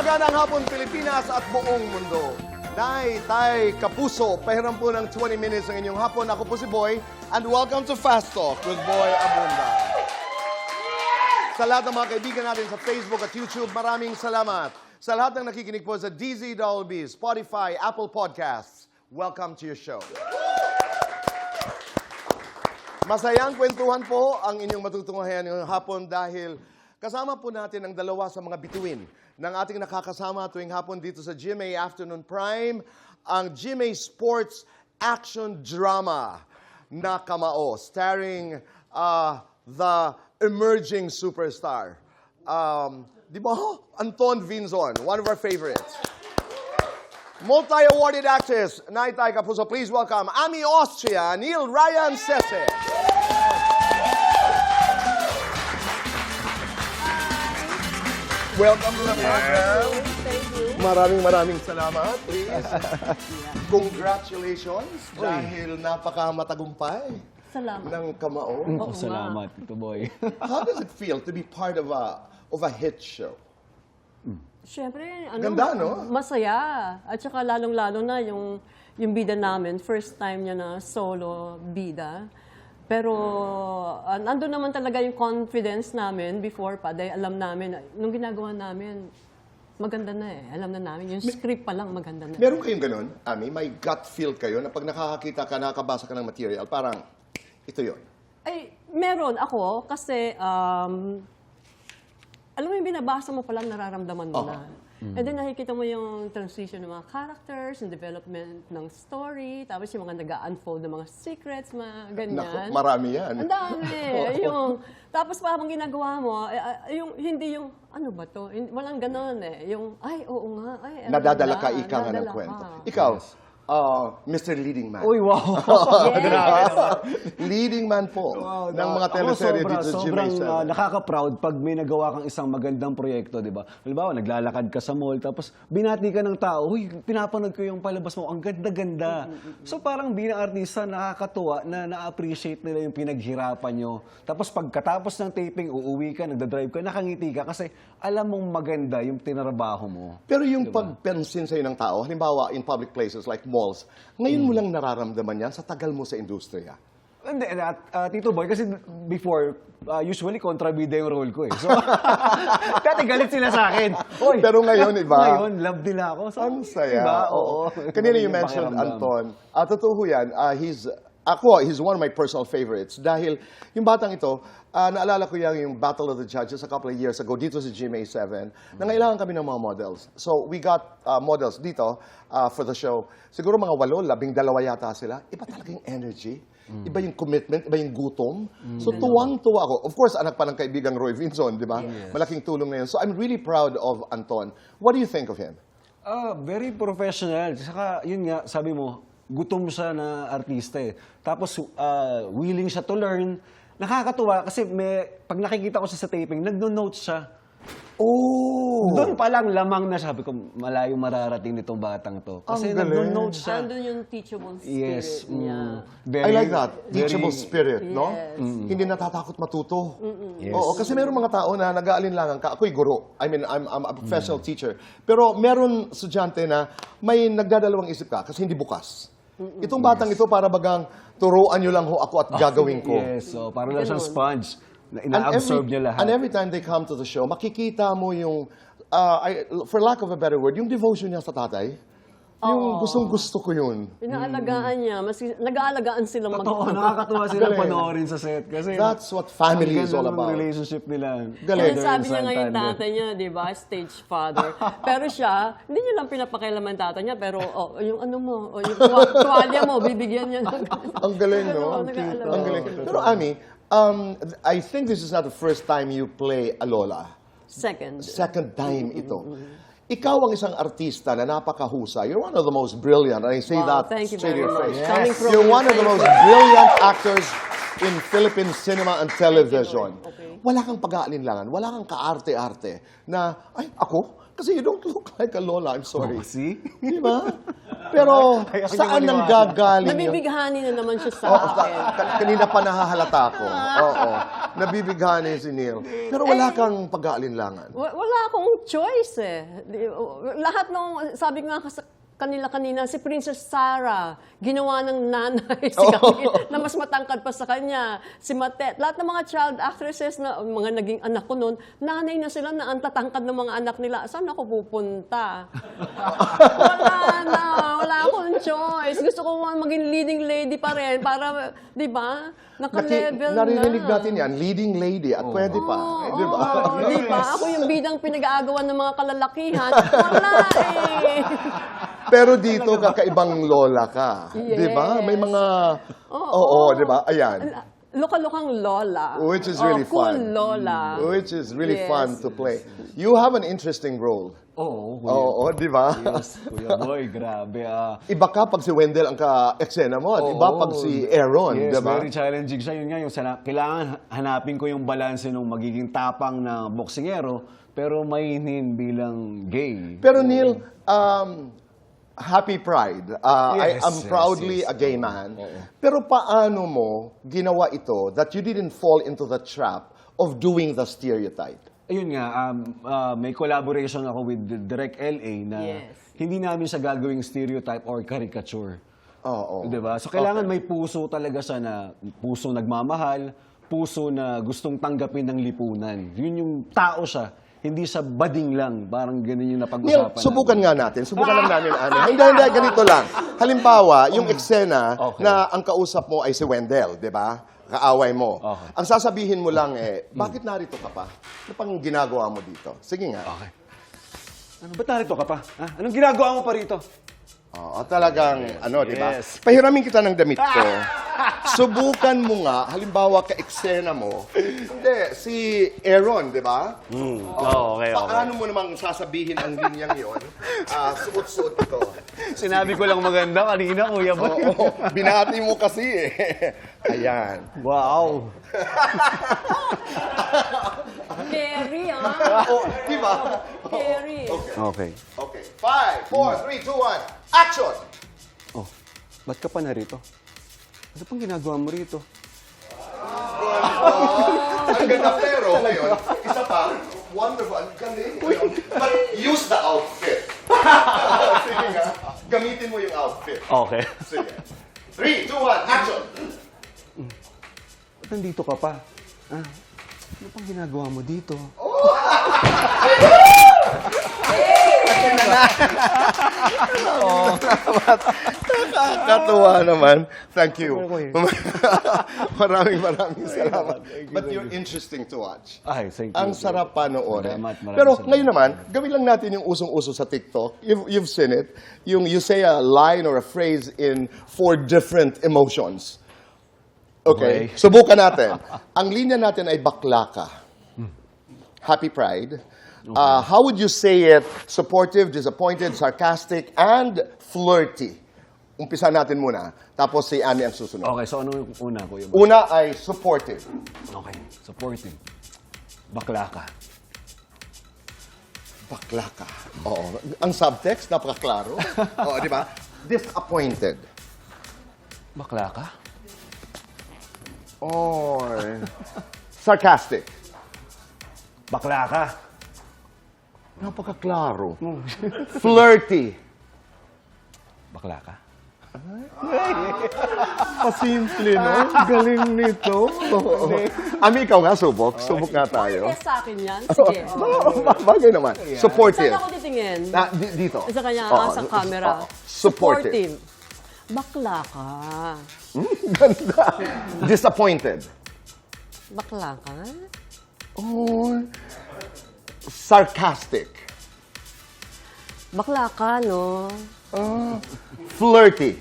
umaga ng hapon Pilipinas at buong mundo. Nay, tay, kapuso, pahiram po ng 20 minutes ng inyong hapon. Ako po si Boy, and welcome to Fast Talk with Boy Abunda. Sa lahat ng mga kaibigan natin sa Facebook at YouTube, maraming salamat. Sa lahat ng nakikinig po sa DZWB, Spotify, Apple Podcasts, welcome to your show. Masayang kwentuhan po ang inyong matutunghayan ngayong hapon dahil kasama po natin ang dalawa sa mga bituin ng ating nakakasama tuwing hapon dito sa GMA Afternoon Prime, ang GMA Sports Action Drama na Kamao, starring the emerging superstar. Di ba? Anton Vinzon, one of our favorites. Multi-awarded actress, Naitay Kapuso, please welcome Ami Austria, Neil Ryan Sese. Welcome to the program. Thank you. Maraming salamat. Please. Congratulations dahil napakamatagumpay Salamat. ng Kamao. Oo Salamat, Tito Boy. How does it feel to be part of a hit show? Siyempre, Ganda, no? Masaya. At saka lalong-lalo na yung bida namin, first time niya na solo bida. Pero nandun naman talaga yung confidence namin before pa. Dahil alam namin, nung ginagawa namin, maganda na eh. Alam na namin, yung script pa lang maganda na. Meron kayong ganun, Ami? May gut feel kayo na pag nakakakita ka, nakakabasa ka ng material, parang ito yon. Ay, meron ako kasi, alam mo yung binabasa mo palang nararamdaman mo na. And then nakikita mo yung transition ng mga characters, yung development ng story, tapos yung mga nag-unfold ng mga secrets, mga ganyan. Naku, marami yan. Ang dami. Tapos habang ginagawa mo, yung, hindi yung, ano ba to? Walang ganon eh. Yung, ay, oo nga. Ay, Nadadala ka, ika nga ng kwento. Ikaw, Mr. Leading Man. Uy, wow! Leading man po ng mga teleserye dito sa Sobrang GMA7. nakaka-proud pag may nagawa kang isang magandang proyekto, di ba? Halimbawa, naglalakad ka sa mall, tapos binati ka ng tao, uy, pinapanood ko yung palabas mo, ang ganda-ganda. So parang bilang artista, nakakatuwa na na-appreciate nila yung pinaghirapan nyo. Tapos pagkatapos ng taping, uuwi ka, nagdadrive ka, nakangiti ka kasi alam mong maganda yung tinarabaho mo. Pero yung pagpansin sa'yo ng tao, halimbawa in public places like malls, ngayon mo lang nararamdaman yan sa tagal mo sa industriya. Hindi, Tito Boy, kasi before, usually kontrabida yung role ko eh. So, dati galit sila sa akin. Oy, Pero ngayon, iba. Ngayon, love nila ako. So, Ang saya. Diba? Oo. Oo. Kanina you Yung mentioned pakiramdam. Anton. Totoo yan. He's one of my personal favorites. Dahil yung batang ito, naalala ko yung Battle of the Judges a couple of years ago dito sa GMA7. Nangailangan kami ng mga models. So we got models dito for the show. Siguro mga 8, 12 yata sila. Iba talaga yung energy. Iba yung commitment, iba yung gutom. So tuwang-tuwa ako. Of course, anak pa ng kaibigang Roy Vinzon, di ba? Yes. Malaking tulong na yun. So I'm really proud of Anton. What do you think of him? Very professional. Saka, yun nga, sabi mo, gutom siya na artista eh. Tapos, willing siya to learn. Nakakatuwa kasi pag nakikita ko siya sa taping, nagno-notes siya. Oh! Doon pa lang lamang na sabi ko, malayo mararating nitong batang to. Kasi Ang galing. nagno-notes siya. Andun yung teachable spirit Yes. niya. I like that. Teachable very- spirit, no? Yes. Hindi natatakot matuto. Yes. Oo, kasi meron mga tao na nag-aalinlangan ka. Ako'y guro. I mean, I'm a professional teacher. Pero meron estudyante na may nagdadalawang isip ka kasi hindi bukas. Itong batang ito para bagang turuan nyo lang ho ako at gagawin ko. Yes, so parang lang siyang Ganun. sponge na And ina-absorb niya lahat. And every time they come to the show, makikita mo yung, for lack of a better word, yung devotion niya sa tatay. Yung gustong-gusto ko yun. Inaalagaan niya. Nag-aalagaan sila Totoo, nakakatuwa sila panoorin sa set. Kasi That's what family ang is all ganda ng about. relationship nila. Galing. Kasi sabi niya ngayon tatay niya, di ba, stage father. Pero siya, hindi niya lang pinapakialaman tatay niya, pero yung ano mo, yung tuwalya mo, bibigyan niya ng Ang galing, no? Nag-aalala. Ang galing. Pero Ami, I think this is not the first time you play a lola. Second. Second time ito. Ikaw ang isang artista na napakahusay. You're one of the most brilliant, and I say Wow, that thank you straight to very your much. face. Coming from You're you, one of the thank most you. brilliant actors in Philippine cinema and television. Okay. Wala kang pag-aalinlangan, wala kang kaarte-arte na, ay, ako? Kasi you don't look like a lola, I'm sorry. Oh, see? Di ba? Pero Ayaw saan niya nang maniwala. gagaling yung... Nabibighani na naman siya sa Oo, akin. kanina pa nahahalata ko. Oo. Nabibighani si Neil. Pero wala kang pag-aalinlangan. Wala akong choice eh. Lahat ng, sabi ko nga sa kanila kanina, si Princess Sarah, ginawa ng nanay si Camille, na mas matangkad pa sa kanya. Si Matet, lahat ng mga child actresses na mga naging anak ko noon, nanay na sila na ang tatangkad ng mga anak nila. Saan ako pupunta? Wala akong choice. Gusto ko maging leading lady pa rin para, di ba, naka-level na. Naririnig natin yan, leading lady, at pwede pa. Di ba? Di ba? Ako yung bidang pinag-aagawan ng mga kalalakihan. Wala eh. Pero dito, kakaibang lola ka. Di ba? May mga... Oo, di ba? Ayan. Luka-lukang lola. Which is really cool fun. lola. Which is really Yes. fun to play. You have an interesting role. Oo, Oo, di ba? Yes, Kuya Boy, grabe. Iba ka pag si Wendell ang ka-eksena mo, at iba pag si Aaron, Yes, di ba? very challenging siya. Yun nga, kailangan hanapin ko yung balanse ng magiging tapang na boksingero, pero mainin bilang gay. Pero Neil, happy Pride. I Yes, am yes, proudly yes. a gay man. Pero paano mo ginawa ito that you didn't fall into the trap of doing the stereotype? Ayun nga, may collaboration ako with Direct LA na Yes. hindi namin siya gagawing stereotype or caricature. Oo. Diba? So kailangan may puso talaga siya na puso nagmamahal, puso na gustong tanggapin ng lipunan. Yun yung tao siya. Hindi siya bading lang. Parang ganun yung Neil, napag-usapan subukan nga natin. Subukan lang namin, ano. Hindi, ganito lang. Halimbawa, yung eksena Okay. na ang kausap mo ay si Wendell, di ba? Kaaway mo. Okay. Ang sasabihin mo lang bakit narito ka pa? Ano pang ginagawa mo dito? Sige nga. Okay. Ano, ba't narito ka pa? Ha? Anong ginagawa mo pa rito? Oo, talagang, di ba? Yes. Pahiramin kita ng damit ko. Subukan mo nga, halimbawa ka-eksena mo. Hindi, si Aaron, di ba? Okay, Paano mo namang sasabihin ang linyang yon? Suot-suot ito. Sinabi ko lang maganda kanina, Kuya Boy. Oo, binati mo kasi eh. Ayan. Wow! Scary, ah. Di ba? Scary. Okay. Okay. 5, 4, 3, 2, 1. Action! Oh, ba't ka pa narito? Ano pang ginagawa mo rito? Ang ganda pero ngayon, isa pa, wonderful, ang galing. But use the outfit. Sige nga, gamitin mo yung outfit. Okay. Sige. 3, 2, 1, action! Ba't nandito ka pa? Ah, ano pang ginagawa mo dito? Nakakatuwa naman. Thank you. maraming salamat. But you're interesting to watch. Ay, thank you. Ang sarap panoorin. Maraming Pero salamat. ngayon naman, gawin lang natin yung usong-uso sa TikTok. You've seen it. Yung you say a line or a phrase in 4 different emotions. Okay? Okay. Subukan natin. Ang linya natin ay bakla ka. Happy Pride. How would you say it? Supportive, disappointed, sarcastic, and flirty. Umpisa natin muna. Tapos si Annie ang susunod. Okay, so ano yung una, Kuya Boy? Una ay supportive. Okay, supporting. Bakla ka. Bakla ka. Oo. Ang subtext, napakaklaro. Oo, di ba? Disappointed. Bakla ka? Or sarcastic. Bakla ka. Napakaklaro. Flirty. Bakla ka. Pasimple, no? Galing nito. Ami, ikaw nga, subok. Subok nga tayo. Yes, sa akin yan. Sige. Bagay naman. Supportive. Saan ako titingin? Dito. Sa kanya, Oo. sa camera. Supportive. Bakla ka. Ganda. Disappointed. Bakla ka? Oh. Sarcastic. Bakla ka, no? Flirty.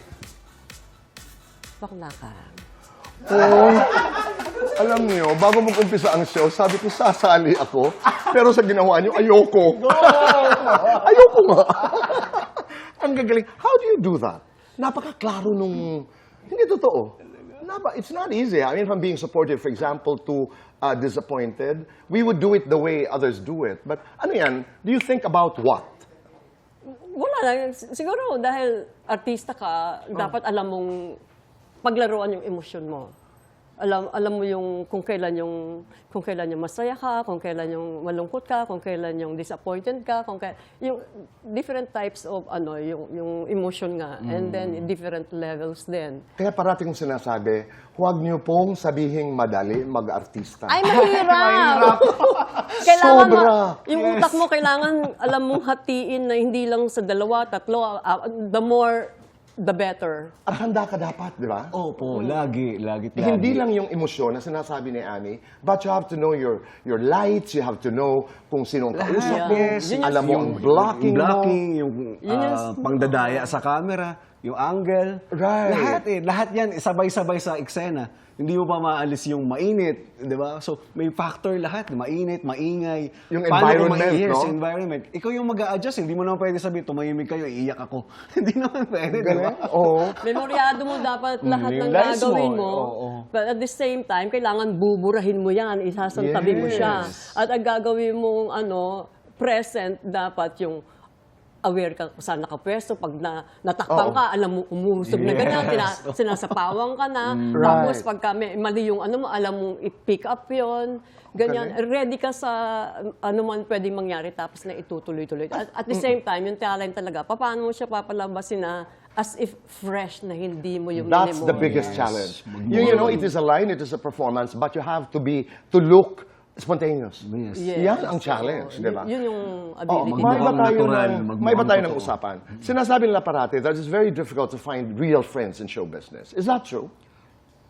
Bakla ka. Oh, alam niyo, bago mag-umpisa ang show, sabi ko sasali ako. Pero sa ginawa niyo, ayoko. Ayoko nga. Ang gagaling. How do you do that? Napakaklaro nung... Hindi totoo. It's not easy. I mean, from being supportive, for example, to disappointed, we would do it the way others do it. But ano yan? Do you think about what? Wala lang. Siguro dahil artista ka, dapat alam mong paglaruan yung emosyon mo. alam mo yung kung kailan yung masaya ka, kung kailan yung malungkot ka, kung kailan yung disappointed ka, yung different types of yung emotion nga, and then different levels din. Kaya parating kong sinasabi, huwag niyo pong sabihing madali mag-artista. Ay, mahirap! Kailangan Sobra. yung utak mo kailangan alam mong hatiin na hindi lang sa 2, 3, the more the better. At handa ka dapat, di ba? Opo, lagi. Hindi lang yung emosyon na sinasabi ni Annie, but you have to know your lights, you have to know kung sino ang kausap mo, Yes. alam mo ang blocking mo. yung Yun yung pangdadaya sa camera, yung angle. Right. Lahat yan, sabay-sabay sa eksena. Hindi mo pa maalis yung mainit, di ba? So, may factor lahat. Mainit, maingay. Yung Paano environment, yes, no? environment. Ikaw yung mag-a-adjust. Hindi mo naman pwede sabihin, tumahimik kayo, iiyak ako. Hindi naman pwede, di ba? Oo. Memoryado mo dapat lahat ng yung lies mo, gagawin mo. oo. But at the same time, kailangan buburahin mo yan, isasantabi mo siya. Yes. At ang gagawin mong present, dapat yung aware ka kung saan nakapwesto. Pag natakpan ka, alam mo, umuusog na ganyan, sinasapawang ka na. Tapos pagka mali yung mo, alam mong i-pick up yon. Ganyan, ready ka sa man pwedeng mangyari tapos na itutuloy-tuloy. At the same time, yung talent talaga, paano mo siya papalabasin na as if fresh na hindi mo yung That's the minimum. biggest challenge. You know, it is a line, it is a performance, but you have to look spontaneous. Yes. Yes. Yan ang challenge, di ba? Yun yung Oh, ability. may iba Magmukhang tayo natural, may iba tayo ng magmukhang usapan. Sinasabi nila parati that it's very difficult to find real friends in show business. Is that true?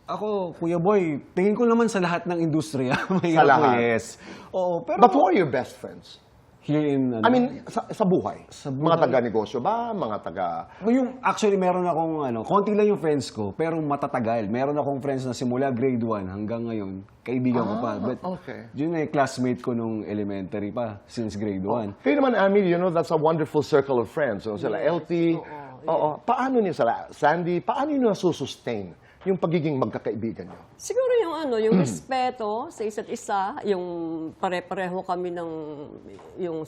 Ako, Kuya Boy, tingin ko naman sa lahat ng industriya. Mahirap lahat? po, yes. Oo, pero But who are your best friends? here in, I mean, sa buhay. Sa Mga buhay. taga-negosyo ba? Mga taga... Yung actually meron akong konti lang yung friends ko, pero matatagal. Meron akong friends na simula grade 1 hanggang ngayon, kaibigan ko pa. But okay. yun ay classmate ko nung elementary pa, since grade 1. Kayo naman, Ami, you know, that's a wonderful circle of friends. So, sila LT. Oo. Paano niyo sila? Sandy, paano niyo nasusustain yung pagiging magkakaibigan niyo? Siguro yung yung respeto sa isa't isa, yung pare-pareho kami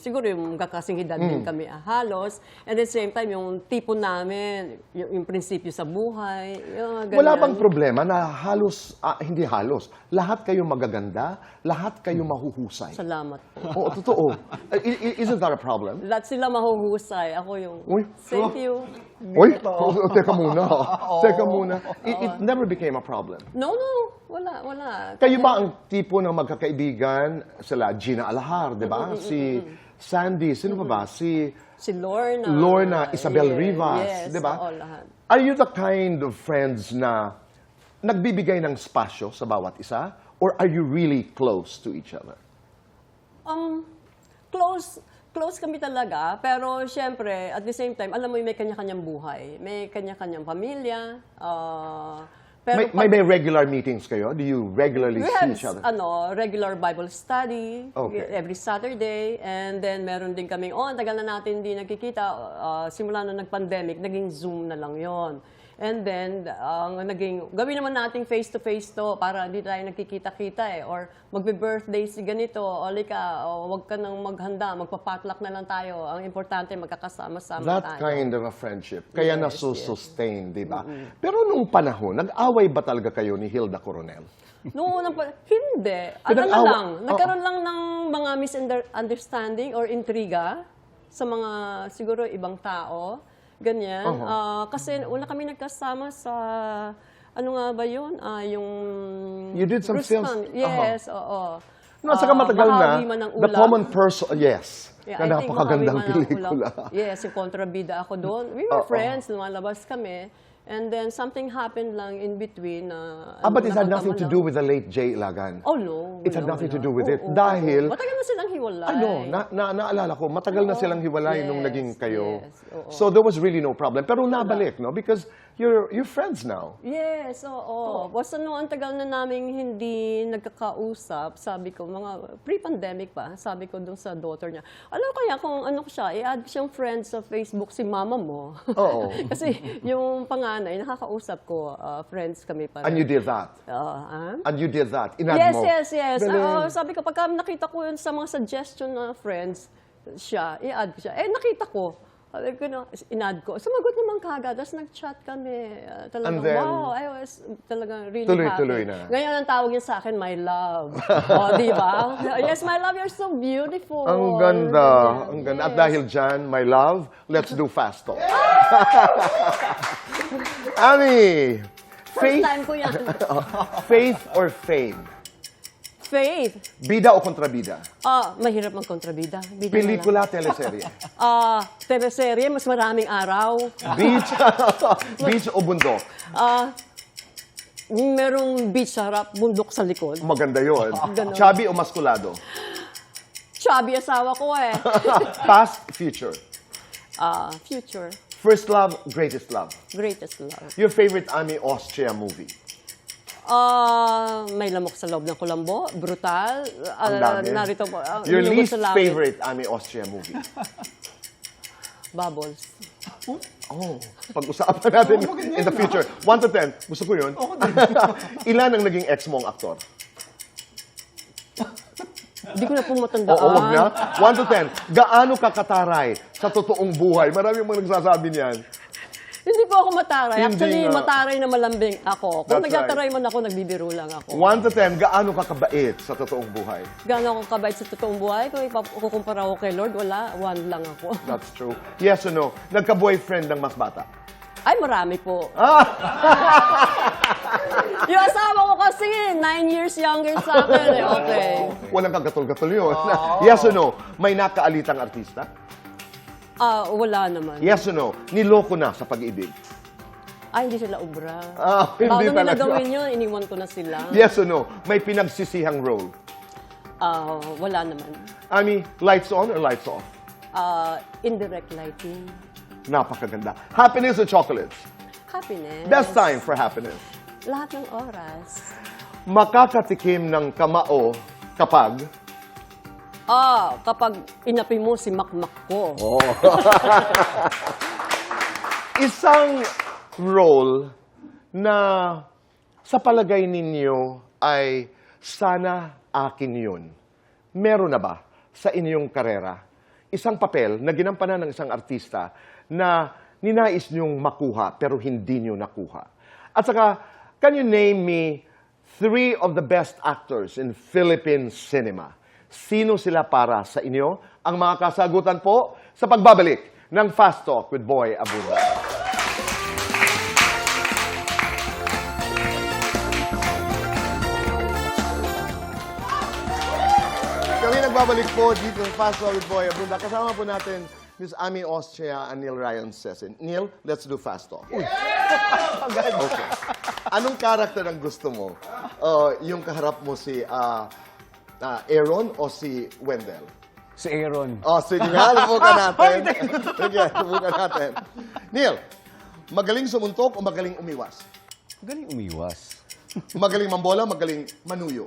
siguro yung magkakasing edad din kami halos. And at the same time, yung tipo namin, yung prinsipyo sa buhay, yung ganyan. Wala bang problema na hindi halos, lahat kayo magaganda, lahat kayo mahuhusay? Salamat po. Oo, totoo. Isn't that a problem? Lahat sila mahuhusay. Ako yung, Uy, thank you. Uy, teka muna. Teka muna. It never became a problem. No, wala. Kayo ba ang tipo ng magkakaibigan? Sila Gina Alahar, di ba? Si Sandy, sino pa ba? Si Si Lorna. Lorna, Isabel Yes, Rivas, yes, di ba? oo, lahat. Are you the kind of friends na nagbibigay ng spasyo sa bawat isa? Or are you really close to each other? Close kami talaga, pero syempre, at the same time, alam mo may kanya-kanyang buhay. May kanya-kanyang pamilya. Pero May regular meetings kayo? Do you regularly we see have each other? regular Bible study Okay. every Saturday, and then meron din kaming, ang tagal na natin hindi nagkikita, simula na nag-pandemic, naging Zoom na lang yon. And then, gawin naman natin face-to-face to para hindi tayo nagkikita-kita or magbe-birthday si ganito, o wag ka nang maghanda, magpa-potluck na lang tayo. Ang importante, magkakasama-sama That tayo. kind of a friendship. Kaya Yes, nasusustain, di ba? Pero nung panahon, nag-away ba talaga kayo ni Hilda Coronel? Noong hindi. Nagkaroon lang ng mga misunderstanding or intriga sa mga siguro ibang tao. Ganyan. Kasi una kami nagkasama sa, ano nga ba yun? Yung... You did some Ruskan. films. Yes, oo. No, saka matagal na, Mahawi Man ang the Ulam. common person, yes. Yeah, Na I think napakagandang Mahawi Man ang pelikula. Ulam. Yes, yung kontrabida ako doon. We were friends, lumalabas kami. And then something happened lang in between. But it had nothing to nakatama do lang. with the late Jay Ilagan. Oh, no. It had wala, nothing to wala. do with it. Oo, Dahil, matagal na silang hiwalay. naalala ko, matagal na silang hiwalay nung Yes, naging kayo. yes, oo. So there was really no problem. Pero nabalik, no? Because you're friends now. Yes, oo. Basta nung ang tagal na naming hindi nagkakausap, sabi ko, mga pre-pandemic pa, sabi ko dun sa daughter niya, alam kaya kung ano ko siya, i-add siyang friend sa Facebook si mama mo. Oo. Kasi yung panganay, nakakausap ko, friends kami pa. And you did that. And you did that. Inad Yes, mo. yes. Galing. Sabi ko, pagka nakita ko yun sa mga suggestion na friends, siya, i-add ko siya. Nakita ko. Sabi ko na, inad ko. Sumagot naman kagad. Tapos nag-chat kami. Talagang, And then, wow, I was talagang really tuloy-tuloy happy. na. Ngayon ang tawag niya sa akin, my love. Di ba? Yes, my love, you're so beautiful. Ang ganda. Ganyan. Ang ganda. At Yes. dahil dyan, my love, let's do fast talk. Ami, First faith, time ko yan. faith or fame? Faith. Bida o kontrabida? Mahirap magkontrabida. Bida na lang. Pelikula, teleserye? Teleserye, mas maraming araw. Beach, beach o bundok? Merong beach sa harap, bundok sa likod. Maganda yun. Ganon. Chubby o maskulado? Chubby asawa ko eh. Past, future? Future. First love, greatest love? Greatest love. Your favorite Ami Austria movie? May lamok sa loob ng kulambo, brutal. Ang dami. Narito po. Your Nilugod least sa langit. favorite Ami Austria movie? Bubbles. Oh, pag-usapan natin in the future. 1 to 10, gusto ko yun. Ilan ang naging ex mong aktor? Hindi ko na po matandaan. Oo, wag na. 1 to 10, gaano ka kataray sa totoong buhay? Marami mga nagsasabi niyan. Hindi po ako mataray. Hindi Actually, nga. mataray na malambing ako. Kung That's nagtataray man ako, nagbibiro lang ako. 1 to 10, gaano ka kabait sa totoong buhay? Gano'n akong kabait sa totoong buhay. Kung ikukumpara ko kay Lord, wala. 1 lang ako. That's true. Yes or no? Nagka-boyfriend ng mas bata? Ay, marami po. Ah! Yung asawa ko kasi, 9 years younger sa akin. Eh. Okay. Walang kagatol-gatol yun. Yes or no? May nakaalitang artista? Wala naman. Yes or no? Niloko na sa pag-ibig? Ay, hindi sila ubra. Hindi Bago nila talaga. gawin yun, iniwan ko na sila. Yes or no? May pinagsisihang role? Wala naman. Ami, lights on or lights off? Indirect lighting. Napakaganda. Happiness or chocolates? Happiness. Best time for happiness. Lahat ng oras. Makakatikim ng kamao kapag... Kapag inapi mo si makmak ko. Isang role na sa palagay ninyo ay sana akin yun. Meron na ba sa inyong karera isang papel na ginampanan ng isang artista na ninais niyong makuha pero hindi niyo nakuha? At saka, can you name me 3 of the best actors in Philippine cinema? Sino sila para sa inyo? Ang mga kasagutan po sa pagbabalik ng Fast Talk with Boy Abunda. Kami nagbabalik po dito sa Fast Talk with Boy Abunda. Kasama po natin Miss Ami Austria and Neil Ryan Sesin. Neil, let's do Fast Talk. Okay. Anong character ang gusto mo? Yung kaharap mo si Aaron o si Wendell? Si Aaron. Sige nga, subukan natin. Sige, subukan natin. Neil, magaling sumuntok o magaling umiwas? Galing umiwas. Magaling mambola, magaling manuyo?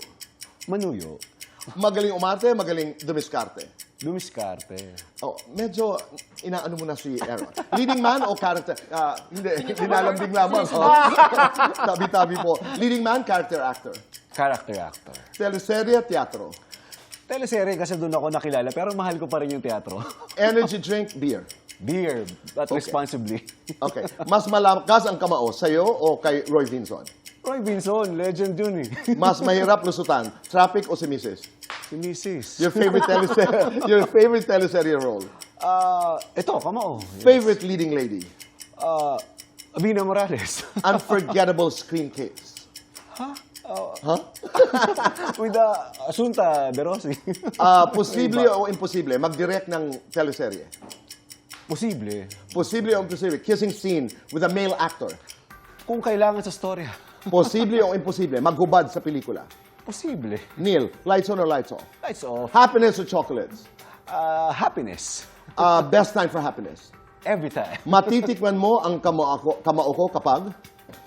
Manuyo. Magaling umarte, magaling dumiskarte? Dumiskarte. Medyo inaano mo na si Aaron. Leading man o character? Hindi, dinalambing lamang. Tabi-tabi po. Leading man, character actor? Character actor. Teleserye, teatro? Teleserye kasi doon ako nakilala, pero mahal ko pa rin yung teatro. Energy drink, beer? Beer, but Okay. responsibly. Okay. Mas malakas ang kamao, sa'yo o kay Roy Vinson? Roy Vinson, legend yun eh. Mas mahirap lusutan, traffic o si Mrs.? Si Mrs. Your favorite teleserye role? Ito, kamao. Favorite leading lady? Abina Morales. Unforgettable screen case? With Asunta De Rossi. Posible o imposible mag-direct ng teleserye? Posible. Posible o imposible? Kissing scene with a male actor? Kung kailangan sa storya. Posible o imposible maghubad sa pelikula? Posible. Neil, lights on or lights off? Lights off. Happiness or chocolates? Happiness. Best time for happiness? Every time. Matitikman mo ang kamao ko kapag?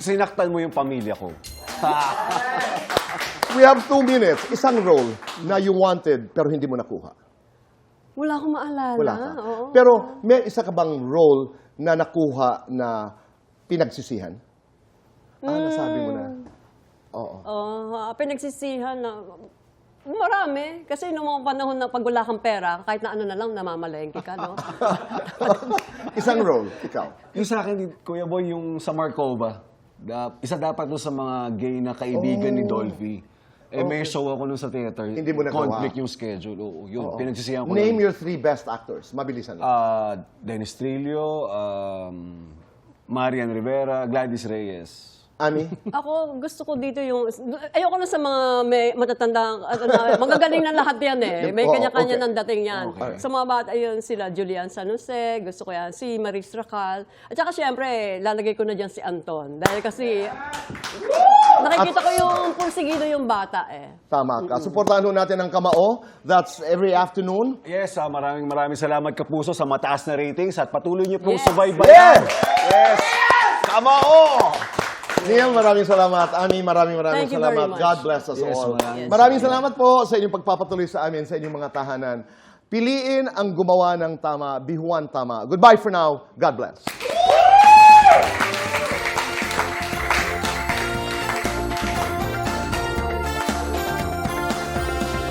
Sinaktan mo yung pamilya ko. We have 2 minutes. Isang role na you wanted pero hindi mo nakuha. Wala akong maalala. Wala ka. Oo. Pero may isa ka bang role na nakuha na pinagsisihan? Nasabi mo na. Oo. Pinagsisihan na... Marami. Kasi nung mga panahon na pag wala kang pera, kahit na ano na lang, namamalengke ka, no? Isang role, ikaw. Yung sa akin, Kuya Boy, yung sa Markova, isa dapat doon sa mga gay na kaibigan ni Dolphy. May show ako nun sa theater. Hindi mo nagawa. Conflict yung schedule. Oo, yun. Pinagsisihan ko Name lang. your 3 best actors. Mabilisan lang. Dennis Trillo, Marian Rivera, Gladys Reyes. Ami? Ako, gusto ko dito yung... Ayoko na sa mga may matatanda, magagaling na lahat yan eh. May Oo, kanya-kanya okay. ng dating yan. Okay. Sa mga bata, ayun sila, Julian San Jose, gusto ko yan, si Maris Racal. At saka syempre, lalagay ko na dyan si Anton. Dahil kasi, nakikita ko yung pursigido yung bata eh. Tama ka. Suportahan ho natin ang Kamao. That's every afternoon. Yes, maraming salamat Kapuso sa mataas na ratings at patuloy niyo pong Yes. subaybayan. Yes! Kamao! Neil, maraming salamat. Ami, maraming Thank you salamat. very much. God bless us Yes, all. maraming Salamat po sa inyong pagpapatuloy sa amin, sa inyong mga tahanan. Piliin ang gumawa ng tama, bihuan tama. Goodbye for now. God bless.